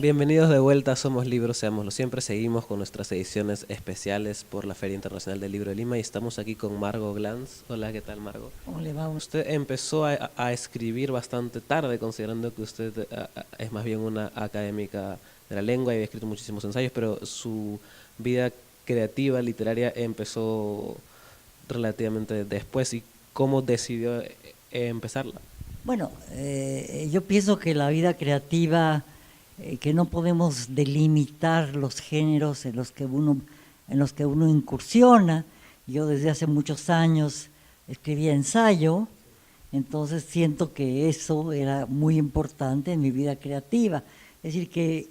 Bienvenidos de vuelta a Somos Libros, seámoslo siempre. Seguimos con nuestras ediciones especiales por la Feria Internacional del Libro de Lima y estamos aquí con Margot Glantz. Hola, ¿qué tal, Margot? ¿Cómo le va? Usted empezó a escribir bastante tarde, considerando que usted es más bien una académica de la lengua y había escrito muchísimos ensayos, pero su vida creativa, literaria, empezó relativamente después. ¿Y cómo decidió empezarla? Bueno, yo pienso que la vida creativa, que no podemos delimitar los géneros en los que uno incursiona. Yo desde hace muchos años escribía ensayo, entonces siento que eso era muy importante en mi vida creativa. Es decir, que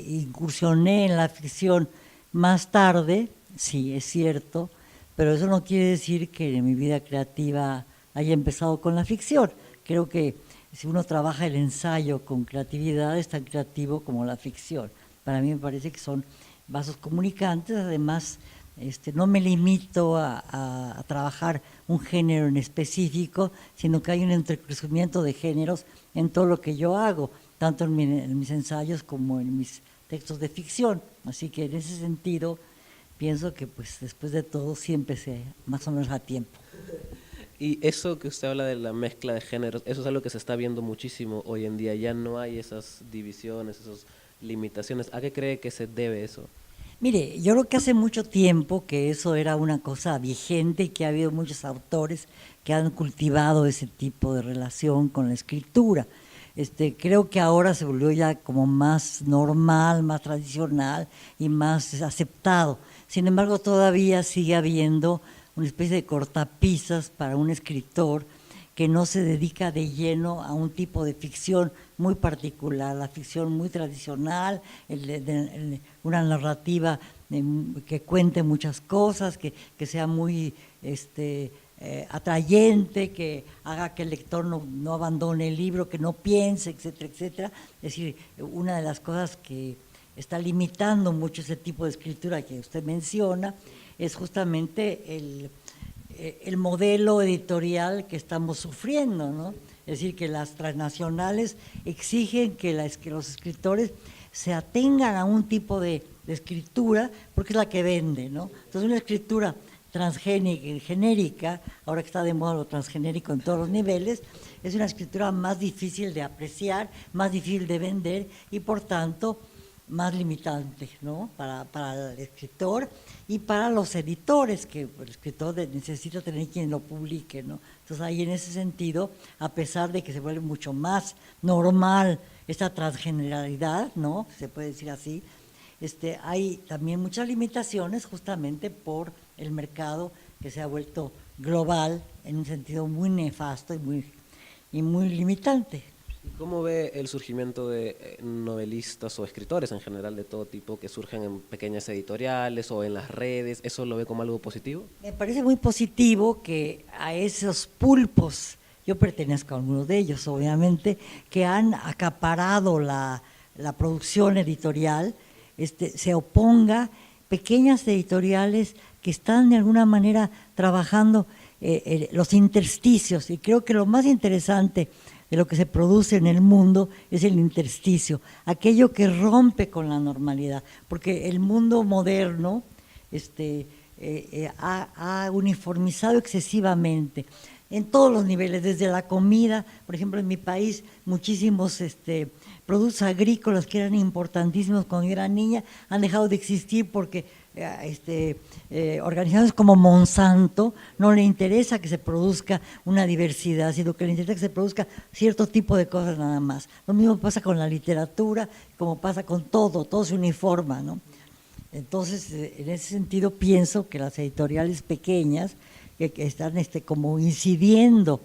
incursioné en la ficción más tarde, sí, es cierto, pero eso no quiere decir que mi vida creativa haya empezado con la ficción. Creo que si uno trabaja el ensayo con creatividad, es tan creativo como la ficción. Para mí me parece que son vasos comunicantes. Además, no me limito a trabajar un género en específico, sino que hay un entrecruzamiento de géneros en todo lo que yo hago, tanto en mis ensayos como en mis textos de ficción. Así que en ese sentido pienso que pues después de todo siempre se más o menos a tiempo. Y eso que usted habla de la mezcla de géneros, eso es algo que se está viendo muchísimo hoy en día. Ya no hay esas divisiones, esas limitaciones. ¿A qué cree que se debe eso? Mire, yo creo que hace mucho tiempo que eso era una cosa vigente y que ha habido muchos autores que han cultivado ese tipo de relación con la escritura. Creo que ahora se volvió ya como más normal, más tradicional y más aceptado. Sin embargo, todavía sigue habiendo una especie de cortapisas para un escritor que no se dedica de lleno a un tipo de ficción muy particular, la ficción muy tradicional, una narrativa que cuente muchas cosas, que sea muy atrayente, que haga que el lector no abandone el libro, que no piense, etcétera, etcétera. Es decir, una de las cosas que está limitando mucho ese tipo de escritura que usted menciona es justamente el modelo editorial que estamos sufriendo, ¿no? Es decir, que las transnacionales exigen que los escritores se atengan a un tipo de escritura porque es la que vende, ¿no? Entonces una escritura transgenérica, ahora que está de moda lo transgenérico en todos los niveles, es una escritura más difícil de apreciar, más difícil de vender y por tanto más limitante, ¿no? Para el escritor y para los editores, que el escritor necesita tener quien lo publique, ¿no? Entonces ahí en ese sentido, a pesar de que se vuelve mucho más normal esta transgeneralidad, ¿no? Se puede decir así, hay también muchas limitaciones justamente por el mercado que se ha vuelto global en un sentido muy nefasto y muy limitante. ¿Cómo ve el surgimiento de novelistas o escritores en general de todo tipo que surgen en pequeñas editoriales o en las redes? ¿Eso lo ve como algo positivo? Me parece muy positivo que a esos pulpos, yo pertenezco a algunos de ellos obviamente, que han acaparado la producción editorial, se oponga pequeñas editoriales que están de alguna manera trabajando los intersticios, y creo que lo más interesante de lo que se produce en el mundo es el intersticio, aquello que rompe con la normalidad, porque el mundo moderno ha uniformizado excesivamente en todos los niveles, desde la comida. Por ejemplo, en mi país muchísimos productos agrícolas que eran importantísimos cuando yo era niña han dejado de existir porque organizaciones como Monsanto no le interesa que se produzca una diversidad, sino que le interesa que se produzca cierto tipo de cosas nada más. Lo mismo pasa con la literatura, como pasa con todo se uniforma, ¿no? Entonces, en ese sentido pienso que las editoriales pequeñas que están como incidiendo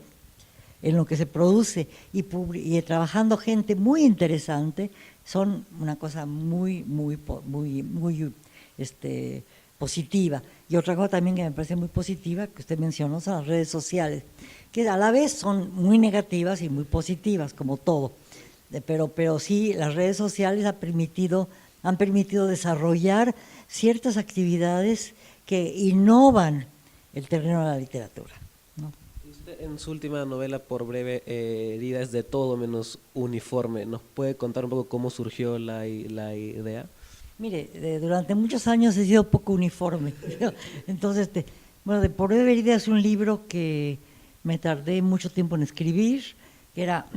en lo que se produce y trabajando gente muy interesante, son una cosa muy positiva. Y otra cosa también que me parece muy positiva, que usted mencionó, son las redes sociales, que a la vez son muy negativas y muy positivas, como todo. Pero sí, las redes sociales han permitido desarrollar ciertas actividades que innovan el terreno de la literatura, ¿no? En su última novela, Por breve herida, es de todo menos uniforme. ¿Nos puede contar un poco cómo surgió la idea? Mire, durante muchos años he sido poco uniforme. Entonces, bueno, de Por breve herida es un libro que me tardé mucho tiempo en escribir, que era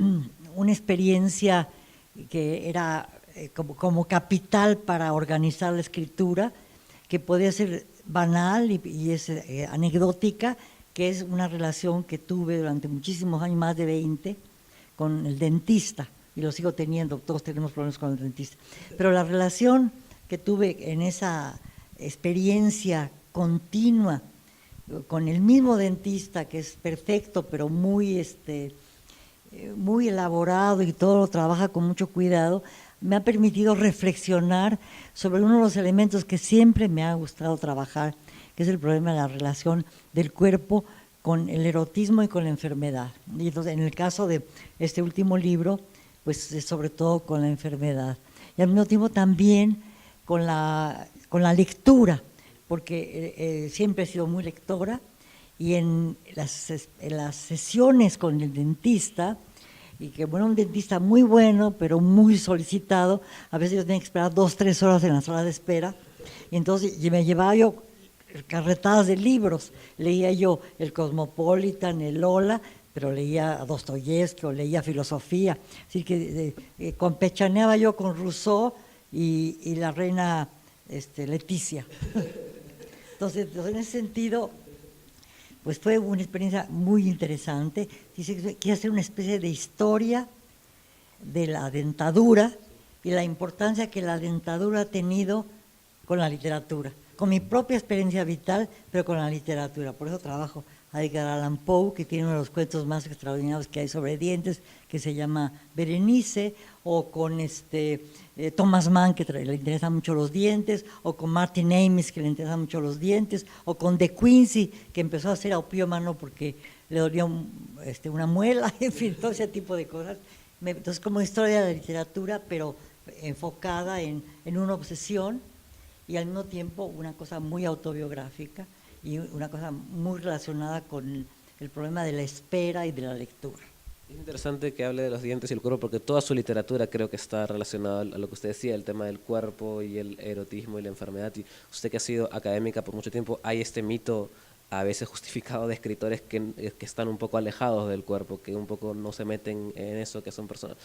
una experiencia que era como capital para organizar la escritura, que podía ser banal y es anecdótica, que es una relación que tuve durante muchísimos años, más de 20, con el dentista, y lo sigo teniendo, todos tenemos problemas con el dentista. Pero la relación que tuve en esa experiencia continua con el mismo dentista, que es perfecto, pero muy muy elaborado y todo lo trabaja con mucho cuidado, me ha permitido reflexionar sobre uno de los elementos que siempre me ha gustado trabajar, que es el problema de la relación del cuerpo con el erotismo y con la enfermedad. Y entonces, en el caso de este último libro, pues sobre todo con la enfermedad. Y al mismo tiempo también con la lectura, porque siempre he sido muy lectora, y en las sesiones con el dentista, y que bueno, un dentista muy bueno, pero muy solicitado, a veces yo tenía que esperar 2, 3 horas en la sala de espera, y entonces me llevaba yo carretadas de libros, leía yo el Cosmopolitan, el Lola, pero leía a Dostoyevsky o leía filosofía, así que campechaneaba yo con Rousseau y la reina Leticia. Entonces, en ese sentido, pues fue una experiencia muy interesante. Quise hacer una especie de historia de la dentadura y la importancia que la dentadura ha tenido con la literatura, con mi propia experiencia vital, pero con la literatura. Por eso trabajo a Edgar Allan Poe, que tiene uno de los cuentos más extraordinarios que hay sobre dientes, que se llama Berenice, o con Thomas Mann, que le interesan mucho los dientes, o con Martin Amis, que le interesan mucho los dientes, o con De Quincey, que empezó a ser opiómano porque le dolía una muela, en fin, todo ese tipo de cosas. Entonces, como historia de la literatura, pero enfocada en una obsesión, y al mismo tiempo una cosa muy autobiográfica y una cosa muy relacionada con el problema de la espera y de la lectura. Es interesante que hable de los dientes y el cuerpo, porque toda su literatura creo que está relacionada a lo que usted decía, el tema del cuerpo y el erotismo y la enfermedad. Y usted, que ha sido académica por mucho tiempo, hay este mito a veces justificado de escritores que están un poco alejados del cuerpo, que un poco no se meten en eso, que son personas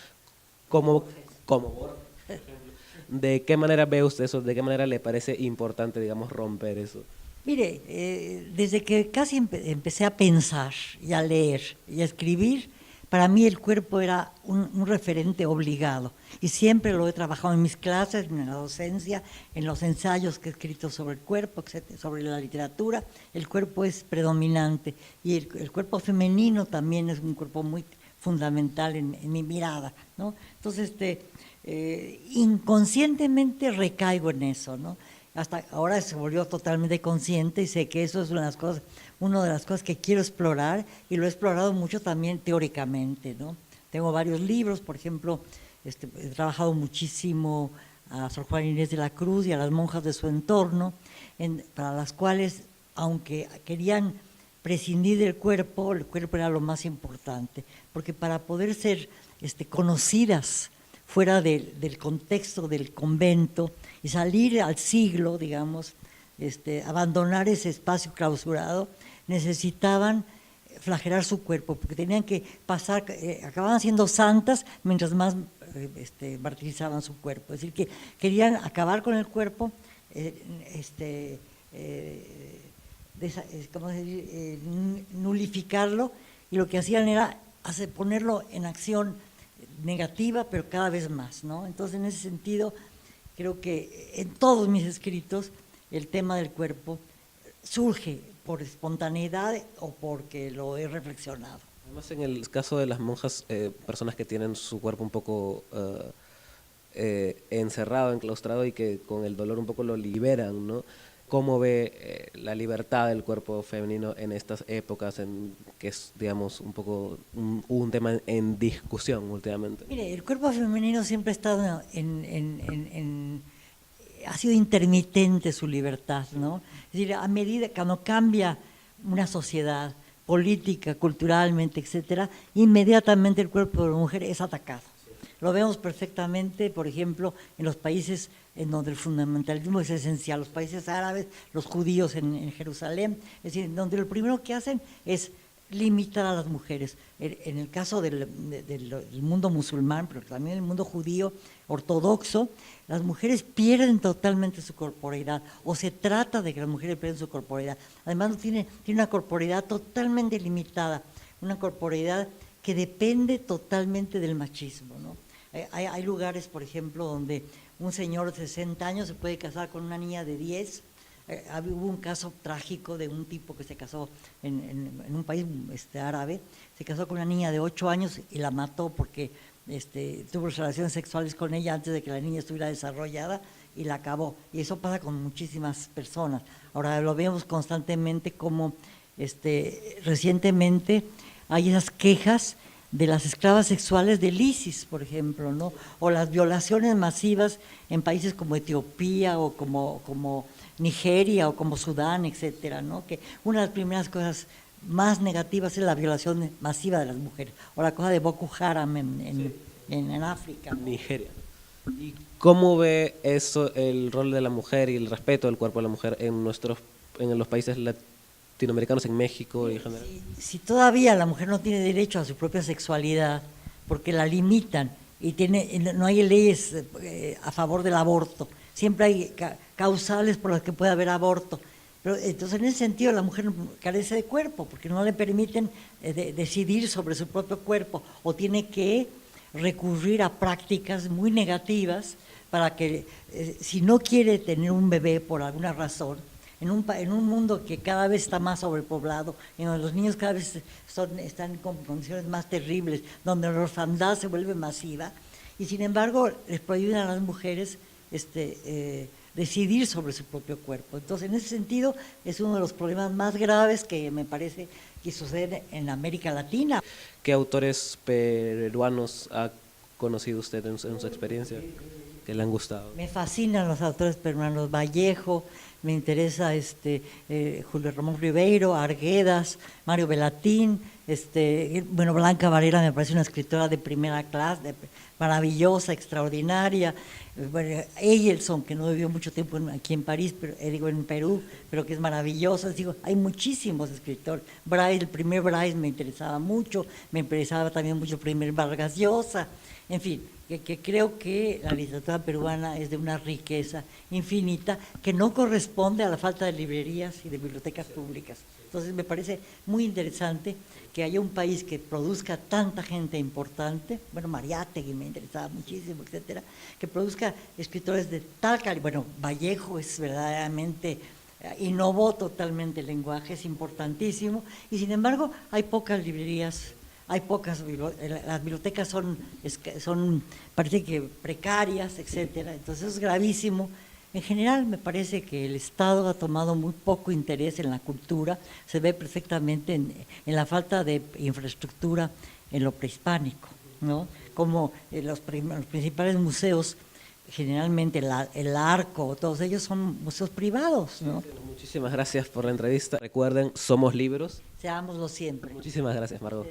como Borges, por ejemplo. ¿De qué manera ve usted eso? ¿De qué manera le parece importante, digamos, romper eso? Mire, desde que casi empecé a pensar y a leer y a escribir, para mí el cuerpo era un referente obligado, y siempre lo he trabajado en mis clases, en la docencia, en los ensayos que he escrito sobre el cuerpo, etcétera, sobre la literatura. El cuerpo es predominante, y el cuerpo femenino también es un cuerpo muy fundamental en mi mirada, ¿no? Entonces, inconscientemente recaigo en eso, ¿no? Hasta ahora se volvió totalmente consciente, y sé que eso es una de las cosas que quiero explorar, y lo he explorado mucho también teóricamente, ¿no? Tengo varios libros, por ejemplo, he trabajado muchísimo a Sor Juana Inés de la Cruz y a las monjas de su entorno, para las cuales, aunque querían prescindir del cuerpo, el cuerpo era lo más importante, porque para poder ser conocidas fuera del contexto del convento y salir al siglo, digamos, abandonar ese espacio clausurado, necesitaban flagelar su cuerpo, porque tenían que pasar, acababan siendo santas mientras más martirizaban su cuerpo. Es decir, que querían acabar con el cuerpo, ¿cómo decir? Nulificarlo, y lo que hacían era ponerlo en acción negativa, pero cada vez más, ¿no? Entonces, en ese sentido, creo que en todos mis escritos el tema del cuerpo surge por espontaneidad o porque lo he reflexionado. Además, en el caso de las monjas, personas que tienen su cuerpo un poco encerrado, enclaustrado, y que con el dolor un poco lo liberan, ¿no? ¿Cómo ve la libertad del cuerpo femenino en estas épocas, que es, digamos, un poco un tema en discusión últimamente? Mire, el cuerpo femenino siempre ha estado ha sido intermitente su libertad, ¿no? Es decir, a medida cuando cambia una sociedad, política, culturalmente, etcétera, inmediatamente el cuerpo de la mujer es atacado. Lo vemos perfectamente, por ejemplo, en los países en donde el fundamentalismo es esencial, los países árabes, los judíos en Jerusalén, es decir, donde lo primero que hacen es limitar a las mujeres. En el caso del mundo musulmán, pero también en el mundo judío ortodoxo, las mujeres pierden totalmente su corporeidad, o se trata de que las mujeres pierdan su corporeidad. Además, tiene una corporeidad totalmente limitada, una corporeidad que depende totalmente del machismo, ¿no? Hay lugares, por ejemplo, donde un señor de 60 años se puede casar con una niña de 10. Hubo un caso trágico de un tipo que se casó en un país árabe, se casó con una niña de 8 años y la mató porque tuvo relaciones sexuales con ella antes de que la niña estuviera desarrollada y la acabó. Y eso pasa con muchísimas personas. Ahora lo vemos constantemente como recientemente hay esas quejas de las esclavas sexuales del ISIS, por ejemplo, ¿no? O las violaciones masivas en países como Etiopía o como Nigeria o como Sudán, etcétera, ¿no? Que una de las primeras cosas más negativas es la violación masiva de las mujeres, o la cosa de Boko Haram en África, ¿no? Nigeria. ¿Y cómo ve eso, el rol de la mujer y el respeto del cuerpo de la mujer en los países latinoamericanos, en México y en general? Si todavía la mujer no tiene derecho a su propia sexualidad, porque la limitan y no hay leyes a favor del aborto, siempre hay causales por las que puede haber aborto. Pero entonces, en ese sentido, la mujer carece de cuerpo, porque no le permiten decidir sobre su propio cuerpo, o tiene que recurrir a prácticas muy negativas para que, si no quiere tener un bebé por alguna razón, en un mundo que cada vez está más sobrepoblado, en donde los niños cada vez están con condiciones más terribles, donde la orfandad se vuelve masiva, y sin embargo les prohíben a las mujeres decidir sobre su propio cuerpo. Entonces, en ese sentido, es uno de los problemas más graves que me parece que sucede en América Latina. ¿Qué autores peruanos ha conocido usted en su experiencia que le han gustado? Me fascinan los autores peruanos, Vallejo, me interesa Julio Ramón Ribeiro, Arguedas, Mario Velatín, bueno, Blanca Varela me parece una escritora de primera clase, maravillosa, extraordinaria. Bueno, Eielson, que no vivió mucho tiempo aquí en París, pero en Perú, pero que es maravillosa. Digo, hay muchísimos escritores. Bryce, el primer Bryce me interesaba mucho, me interesaba también mucho el primer Vargas Llosa. En fin, que creo que la literatura peruana es de una riqueza infinita que no corresponde a la falta de librerías y de bibliotecas públicas. Entonces me parece muy interesante que haya un país que produzca tanta gente importante, bueno, Mariátegui me interesaba muchísimo, etcétera, que produzca escritores de tal calidad. Bueno, Vallejo es verdaderamente, innovó totalmente el lenguaje, es importantísimo, y sin embargo hay pocas librerías. Hay pocas, las bibliotecas son parece que precarias, etcétera. Entonces es gravísimo. En general me parece que el Estado ha tomado muy poco interés en la cultura, se ve perfectamente en la falta de infraestructura en lo prehispánico, ¿no? Como los principales museos, generalmente el Arco, todos ellos son museos privados, ¿no? Muchísimas gracias por la entrevista. Recuerden, somos libros. Seámoslo siempre. Muchísimas gracias, Margot.